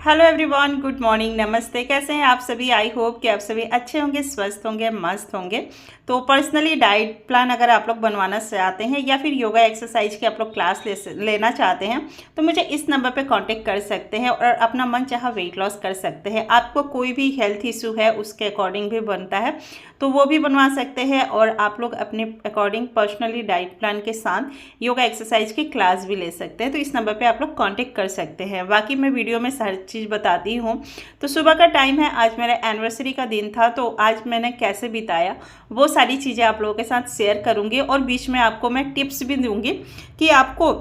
Hello everyone, good morning, नमस्ते। कैसे हैं आप सभी? आई होप कि आप सभी अच्छे होंगे, स्वस्थ होंगे, मस्त होंगे। तो पर्सनली डाइट प्लान अगर आप लोग बनवाना चाहते हैं या फिर योगा एक्सरसाइज की आप लोग क्लास लेना चाहते हैं तो मुझे इस नंबर पे कांटेक्ट कर सकते हैं और अपना मन चाहा वेट लॉस कर सकते हैं। आपको कोई भी हेल्थ इशू है उसके अकॉर्डिंग भी बनता है तो वो भी बनवा सकते हैं और आप लोग अपने अकॉर्डिंग पर्सनली डाइट प्लान के साथ योगा एक्सरसाइज की क्लास भी ले सकते हैं। तो इस नंबर पे आप लोग कांटेक्ट कर सकते हैं। बाकी मैं वीडियो में सारी चीज़ बताती हूँ। तो सुबह का टाइम है, आज मेरा एनिवर्सरी का दिन था तो आज मैंने कैसे बिताया वो सारी चीज़ें आप लोगों के साथ शेयर करूँगी और बीच में आपको मैं टिप्स भी दूँगी कि आपको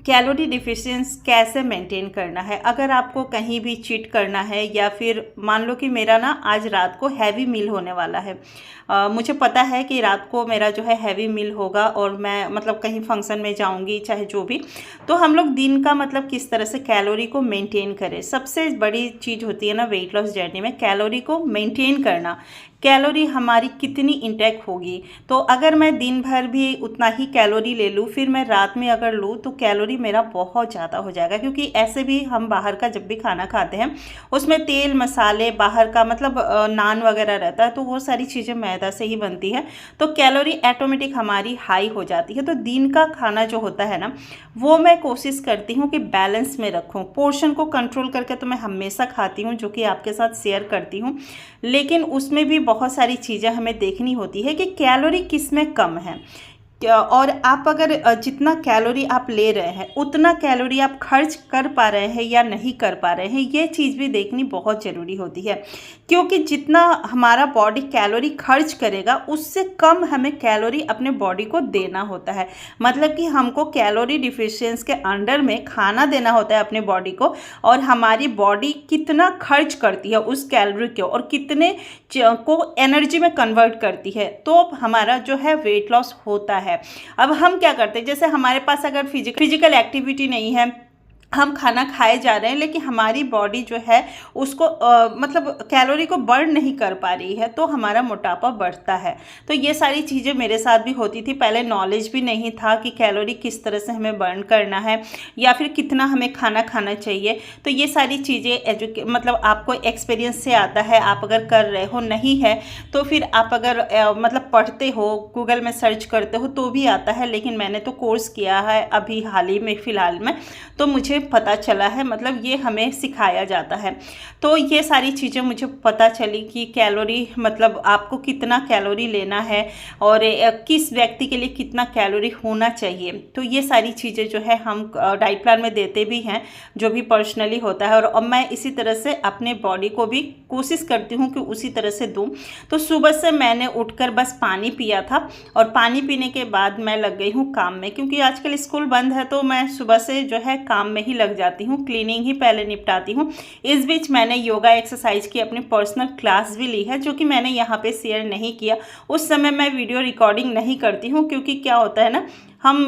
कैलोरी डिफिशिएंसी कैसे मेंटेन करना है। अगर आपको कहीं भी चीट करना है या फिर मान लो कि मेरा ना आज रात को हैवी मील होने वाला है, मुझे पता है कि रात को मेरा जो है हैवी मील होगा और मैं मतलब कहीं फंक्शन में जाऊंगी चाहे जो भी, तो हम लोग दिन का मतलब किस तरह से कैलोरी को मेंटेन करें। सबसे बड़ी चीज़ होती है ना वेट लॉस जर्नी में, कैलोरी को मेंटेन करना। कैलोरी हमारी कितनी इंटेक होगी, तो अगर मैं दिन भर भी उतना ही कैलोरी ले लूँ फिर मैं रात में अगर लूँ तो कैलोरी मेरा बहुत ज़्यादा हो जाएगा। क्योंकि ऐसे भी हम बाहर का जब भी खाना खाते हैं उसमें तेल मसाले बाहर का मतलब नान वगैरह रहता है तो वो सारी चीज़ें मैदा से ही बनती है तो कैलोरी ऑटोमेटिक हमारी हाई हो जाती है। तो दिन का खाना जो होता है ना वो मैं कोशिश करती हूँ कि बैलेंस में रखूँ, पोर्शन को कंट्रोल करके तो मैं हमेशा खाती हूँ जो कि आपके साथ शेयर करती हूँ, लेकिन उसमें भी बहुत सारी चीज़ें हमें देखनी होती है कि कैलोरी किस में कम है और आप अगर जितना कैलोरी आप ले रहे हैं उतना कैलोरी आप खर्च कर पा रहे हैं या नहीं कर पा रहे हैं, ये चीज़ भी देखनी बहुत ज़रूरी होती है। क्योंकि जितना हमारा बॉडी कैलोरी खर्च करेगा उससे कम हमें कैलोरी अपने बॉडी को देना होता है। मतलब कि हमको कैलोरी डिफिशिएंसी के अंडर में खाना देना होता है अपने बॉडी को और हमारी बॉडी कितना खर्च करती है उस कैलोरी को और कितने को एनर्जी में कन्वर्ट करती है तो हमारा जो है वेट लॉस होता है। अब हम क्या करते हैं, जैसे हमारे पास अगर फिजिकल एक्टिविटी नहीं है, हम खाना खाए जा रहे हैं लेकिन हमारी बॉडी जो है उसको मतलब कैलोरी को बर्न नहीं कर पा रही है तो हमारा मोटापा बढ़ता है। तो ये सारी चीज़ें मेरे साथ भी होती थी। पहले नॉलेज भी नहीं था कि कैलोरी किस तरह से हमें बर्न करना है या फिर कितना हमें खाना खाना चाहिए। तो ये सारी चीज़ें मतलब आपको एक्सपीरियंस से आता है। आप अगर कर रहे हो नहीं है तो फिर आप अगर मतलब पढ़ते हो, गूगल में सर्च करते हो तो भी आता है। लेकिन मैंने तो कोर्स किया है अभी हाल ही में फ़िलहाल में, तो मुझे पता चला है, मतलब ये हमें सिखाया जाता है। तो ये सारी चीज़ें मुझे पता चली कि कैलोरी मतलब आपको कितना कैलोरी लेना है और किस व्यक्ति के लिए कितना कैलोरी होना चाहिए। तो ये सारी चीज़ें जो है हम डाइट प्लान में देते भी हैं जो भी पर्सनली होता है और अब मैं इसी तरह से अपने बॉडी को भी कोशिश करती हूँ कि उसी तरह से दूँ। तो सुबह से मैंने उठकर बस पानी पिया था और पानी पीने के बाद मैं लग गई हूँ काम में। क्योंकि आजकल स्कूल बंद है तो मैं सुबह से जो है काम में ही लग जाती हूँ, क्लीनिंग ही पहले निपटाती हूँ। इस बीच मैंने योगा एक्सरसाइज की अपनी पर्सनल क्लास भी ली है जो कि मैंने यहाँ पे शेयर नहीं किया। उस समय मैं वीडियो रिकॉर्डिंग नहीं करती हूँ क्योंकि क्या होता है ना, हम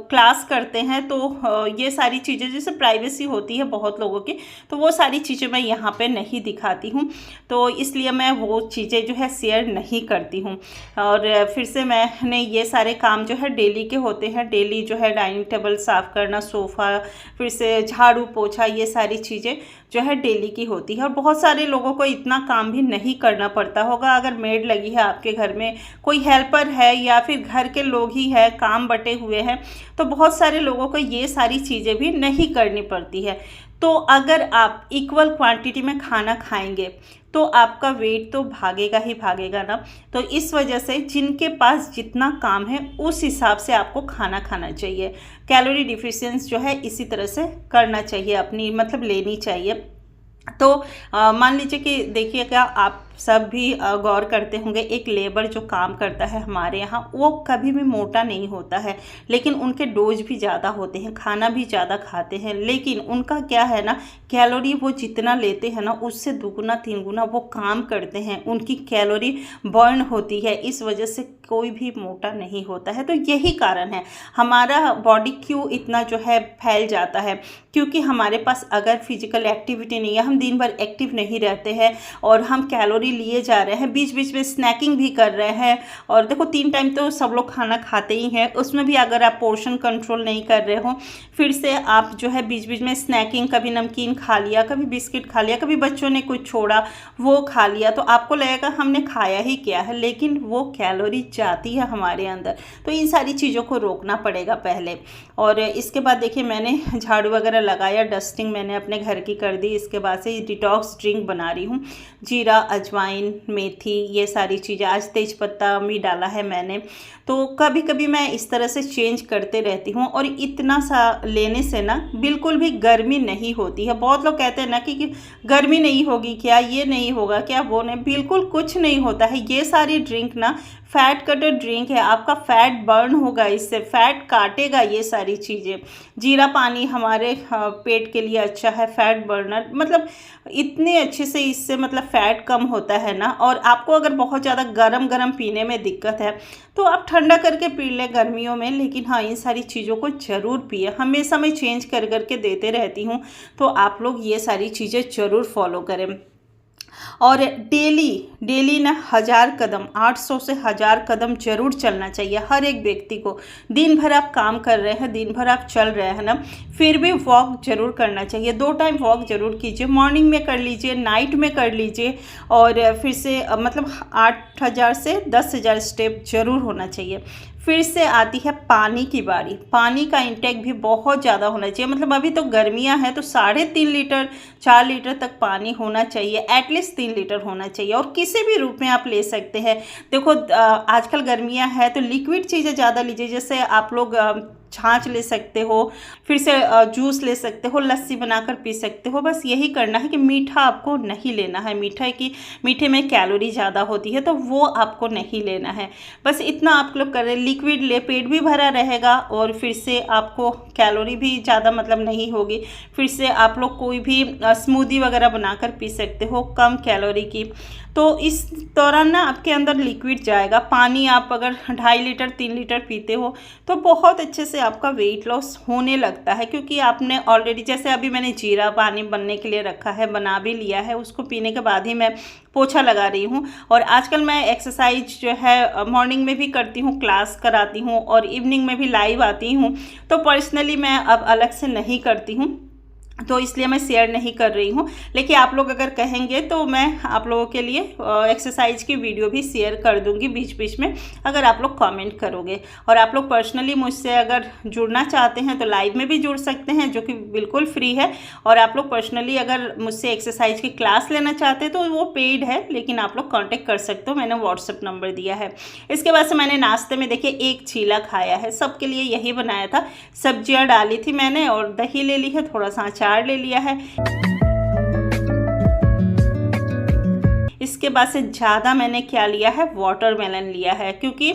क्लास करते हैं तो ये सारी चीज़ें जैसे प्राइवेसी होती है बहुत लोगों की, तो वो सारी चीज़ें मैं यहाँ पे नहीं दिखाती हूँ। तो इसलिए मैं वो चीज़ें जो है शेयर नहीं करती हूँ। और फिर से मैंने ये सारे काम जो है डेली के होते हैं। डेली जो है डाइनिंग टेबल साफ़ करना, सोफ़ा, फिर से झाड़ू पोछा, ये सारी चीज़ें जो है डेली की होती है। और बहुत सारे लोगों को इतना काम भी नहीं करना पड़ता होगा। अगर मेड लगी है आपके घर में, कोई हेल्पर है या फिर घर के लोग ही है, काम बटे हुए हैं, तो बहुत सारे लोगों को ये सारी चीज़ें भी नहीं करनी पड़ती है। तो अगर आप इक्वल क्वांटिटी में खाना खाएंगे तो आपका वेट तो भागेगा ही भागेगा ना। तो इस वजह से जिनके पास जितना काम है उस हिसाब से आपको खाना खाना चाहिए। कैलोरी डिफिशिएंसी जो है इसी तरह से करना चाहिए, अपनी मतलब लेनी चाहिए। तो मान लीजिए कि देखिए क्या आप सब भी गौर करते होंगे, एक लेबर जो काम करता है हमारे यहाँ वो कभी भी मोटा नहीं होता है, लेकिन उनके डोज भी ज़्यादा होते हैं, खाना भी ज़्यादा खाते हैं, लेकिन उनका क्या है ना, कैलोरी वो जितना लेते हैं ना उससे दुगुना तीन गुना वो काम करते हैं, उनकी कैलोरी बर्न होती है। इस वजह से कोई भी मोटा नहीं होता है। तो यही कारण है हमारा बॉडी क्यों इतना जो है फैल जाता है, क्योंकि हमारे पास अगर फिजिकल एक्टिविटी नहीं है, हम दिन भर एक्टिव नहीं रहते हैं और हम कैलोरी कैलोरी लिए जा रहे हैं, बीच बीच में स्नैकिंग भी कर रहे हैं। और देखो 3 टाइम तो सब लोग खाना खाते ही हैं, उसमें भी अगर आप पोर्शन कंट्रोल नहीं कर रहे हो, फिर से आप जो है बीच बीच में स्नैकिंग, कभी नमकीन खा लिया, कभी बिस्किट खा लिया, कभी बच्चों ने कुछ छोड़ा वो खा लिया, तो आपको लगेगा हमने खाया ही क्या है, लेकिन वो कैलोरी जाती है हमारे अंदर। तो इन सारी चीज़ों को रोकना पड़ेगा पहले। और इसके बाद देखिए मैंने झाड़ू वगैरह लगाया, डस्टिंग मैंने अपने घर की कर दी। इसके बाद से डिटॉक्स ड्रिंक बना रही हूँ, जीरा, अजवाइन, मेथी, ये सारी चीज़ें। आज तेज पत्ता भी डाला है मैंने। तो कभी कभी मैं इस तरह से चेंज करते रहती हूँ। और इतना सा लेने से ना बिल्कुल भी गर्मी नहीं होती है। बहुत लोग कहते हैं ना कि गर्मी नहीं होगी क्या, ये नहीं होगा क्या, वो नहीं, बिल्कुल कुछ नहीं होता है। ये सारी ड्रिंक ना फैट कटर ड्रिंक है, आपका फैट बर्न होगा, इससे फैट काटेगा ये सारी चीज़ें। जीरा पानी हमारे पेट के लिए अच्छा है, फैट बर्नर, मतलब इतने अच्छे से इससे मतलब फ़ैट कम होता है ना। और आपको अगर बहुत ज़्यादा गरम गरम पीने में दिक्कत है तो आप ठंडा करके पी लें गर्मियों में, लेकिन हाँ इन सारी चीज़ों को ज़रूर पिए। हमेशा मैं चेंज कर करके देते रहती हूँ, तो आप लोग ये सारी चीज़ें ज़रूर फॉलो करें। और डेली ना 1000 कदम, 800 से 1000 कदम जरूर चलना चाहिए हर एक व्यक्ति को। दिन भर आप काम कर रहे हैं, दिन भर आप चल रहे हैं ना, फिर भी वॉक जरूर करना चाहिए। 2 टाइम वॉक जरूर कीजिए, मॉर्निंग में कर लीजिए, नाइट में कर लीजिए। और फिर से मतलब 8000 से 10,000 स्टेप जरूर होना चाहिए। फिर से आती है पानी की बारी। पानी का इंटेक भी बहुत ज़्यादा होना चाहिए। मतलब अभी तो गर्मियां हैं तो 3.5 लीटर 4 लीटर तक पानी होना चाहिए, एटलीस्ट 3 लीटर होना चाहिए। और किसी भी रूप में आप ले सकते हैं। देखो आजकल गर्मियां हैं तो लिक्विड चीज़ें ज़्यादा लीजिए, जैसे आप लोग छाछ ले सकते हो, फिर से जूस ले सकते हो, लस्सी बनाकर पी सकते हो। बस यही करना है कि मीठा आपको नहीं लेना है। मीठे में कैलोरी ज़्यादा होती है तो वो आपको नहीं लेना है। बस इतना आप लोग करें, लिक्विड ले, पेट भी भरा रहेगा और फिर से आपको कैलोरी भी ज़्यादा मतलब नहीं होगी। फिर से आप लोग कोई भी स्मूदी वगैरह बनाकर पी सकते हो कम कैलोरी की। तो इस दौरान ना आपके अंदर लिक्विड जाएगा। पानी आप अगर 2.5 लीटर 3 लीटर पीते हो तो बहुत अच्छे से आपका वेट लॉस होने लगता है, क्योंकि आपने ऑलरेडी, जैसे अभी मैंने जीरा पानी बनने के लिए रखा है, बना भी लिया है, उसको पीने के बाद ही मैं पोछा लगा रही हूँ। और आजकल मैं एक्सरसाइज जो है मॉर्निंग में भी करती हूँ, क्लास कराती हूँ, और इवनिंग में भी लाइव आती हूँ। तो पर्सनली मैं अब अलग से नहीं करती हूँ, तो इसलिए मैं शेयर नहीं कर रही हूँ। लेकिन आप लोग अगर कहेंगे तो मैं आप लोगों के लिए एक्सरसाइज की वीडियो भी शेयर कर दूँगी बीच बीच में, अगर आप लोग कमेंट करोगे। और आप लोग पर्सनली मुझसे अगर जुड़ना चाहते हैं तो लाइव में भी जुड़ सकते हैं, जो कि बिल्कुल फ्री है। और आप लोग पर्सनली अगर मुझसे एक्सरसाइज की क्लास लेना चाहते हैं तो वो पेड है, लेकिन आप लोग कॉन्टेक्ट कर सकते हो, मैंने व्हाट्सएप नंबर दिया है। इसके बाद से मैंने नाश्ते में देखिए 1 चीला खाया है, सबके लिए यही बनाया था। सब्जियाँ डाली थी मैंने और दही ले ली है, थोड़ा सा अचार ले लिया है। इसके बाद से ज़्यादा मैंने क्या लिया है, वाटरमेलन लिया है, क्योंकि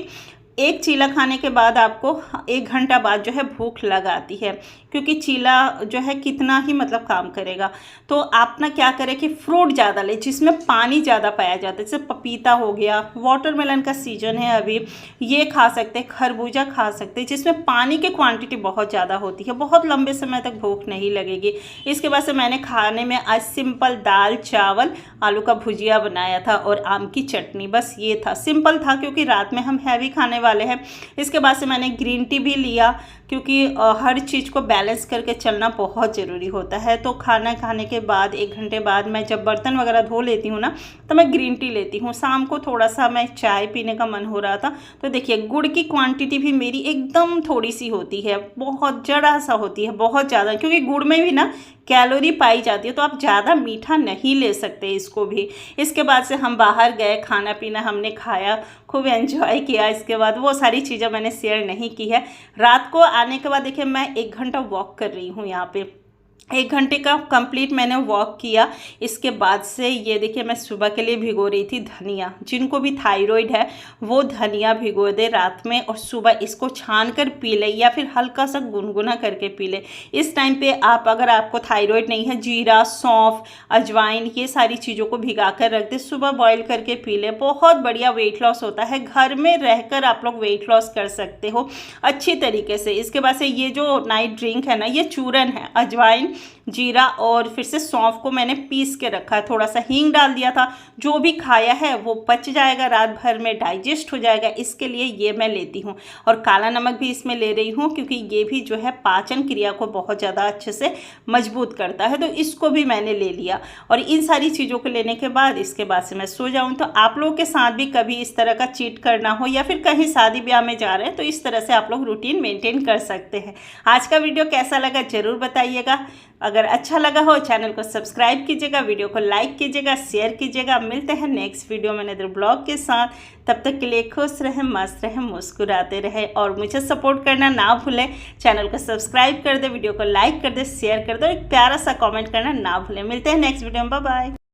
1 चीला खाने के बाद आपको 1 घंटा बाद जो है भूख लगाती है, क्योंकि चीला जो है कितना ही मतलब काम करेगा। तो आप ना क्या करें कि फ्रूट ज़्यादा ले जिसमें पानी ज़्यादा पाया जाता है, जैसे पपीता हो गया, वाटरमेलन का सीजन है अभी, ये खा सकते हैं, खरबूजा खा सकते हैं, जिसमें पानी की क्वांटिटी बहुत ज़्यादा होती है, बहुत लंबे समय तक भूख नहीं लगेगी। इसके बाद से मैंने खाने में आज सिंपल दाल चावल, आलू का भुजिया बनाया था और आम की चटनी, बस ये था, सिंपल था, क्योंकि रात में हम हैवी खाने वाले हैं। इसके बाद से मैंने ग्रीन टी भी लिया, क्योंकि हर चीज़ को बैलेंस करके चलना बहुत ज़रूरी होता है। तो खाना खाने के बाद 1 घंटे बाद मैं जब बर्तन वगैरह धो लेती हूँ ना, तो मैं ग्रीन टी लेती हूँ। शाम को थोड़ा सा मैं चाय पीने का मन हो रहा था, तो देखिए गुड़ की क्वांटिटी भी मेरी एकदम थोड़ी सी होती है, बहुत जरा सा होती है, बहुत ज़्यादा, क्योंकि गुड़ में भी ना कैलोरी पाई जाती है, तो आप ज़्यादा मीठा नहीं ले सकते इसको भी। इसके बाद से हम बाहर गए, खाना पीना हमने खाया, खूब एंजॉय किया। इसके बाद वो सारी चीज़ें मैंने शेयर नहीं की है। रात को आने के बाद देखिए मैं 1 घंटा वॉक कर रही हूँ, यहाँ पे 1 घंटे का कंप्लीट मैंने वॉक किया। इसके बाद से ये देखिए मैं सुबह के लिए भिगो रही थी धनिया। जिनको भी थायराइड है वो धनिया भिगो दे रात में और सुबह इसको छान कर पी ले, या फिर हल्का सा गुनगुना करके पी ले। इस टाइम पे आप, अगर आपको थायराइड नहीं है, जीरा, सौंफ, अजवाइन, ये सारी चीज़ों को भिगा कर रख दे, सुबह बॉईल करके पी ले, बहुत बढ़िया वेट लॉस होता है। घर में रहकर आप लोग वेट लॉस कर सकते हो अच्छी तरीके से। इसके बाद से ये जो नाइट ड्रिंक है ना, ये चूरन है, अजवाइन अजवाइन, जीरा और फिर से सौंफ को मैंने पीस के रखा है, थोड़ा सा हींग डाल दिया था। जो भी खाया है वो पच जाएगा, रात भर में डाइजेस्ट हो जाएगा, इसके लिए ये मैं लेती हूँ। और काला नमक भी इसमें ले रही हूँ क्योंकि ये भी जो है पाचन क्रिया को बहुत ज़्यादा अच्छे से मजबूत करता है, तो इसको भी मैंने ले लिया। और इन सारी चीज़ों को लेने के बाद इसके बाद से मैं सो जाऊँ। तो आप लोगों के साथ भी कभी इस तरह का चीट करना हो या फिर कहीं शादी ब्याह में जा रहे हैं तो इस तरह से आप लोग रूटीन मेंटेन कर सकते हैं। आज का वीडियो कैसा लगा ज़रूर बताइएगा। अगर अच्छा लगा हो चैनल को सब्सक्राइब कीजिएगा, वीडियो को लाइक कीजिएगा, शेयर कीजिएगा। मिलते हैं नेक्स्ट वीडियो में नए ब्लॉग के साथ। तब तक के लिए खुश रहें, मस्त रहें, मुस्कुराते रहें और मुझे सपोर्ट करना ना भूलें। चैनल को सब्सक्राइब कर दे, वीडियो को लाइक कर दे, शेयर कर दे और एक प्यारा सा कमेंट करना ना भूलें। मिलते हैं नेक्स्ट वीडियो में, बाय बाय।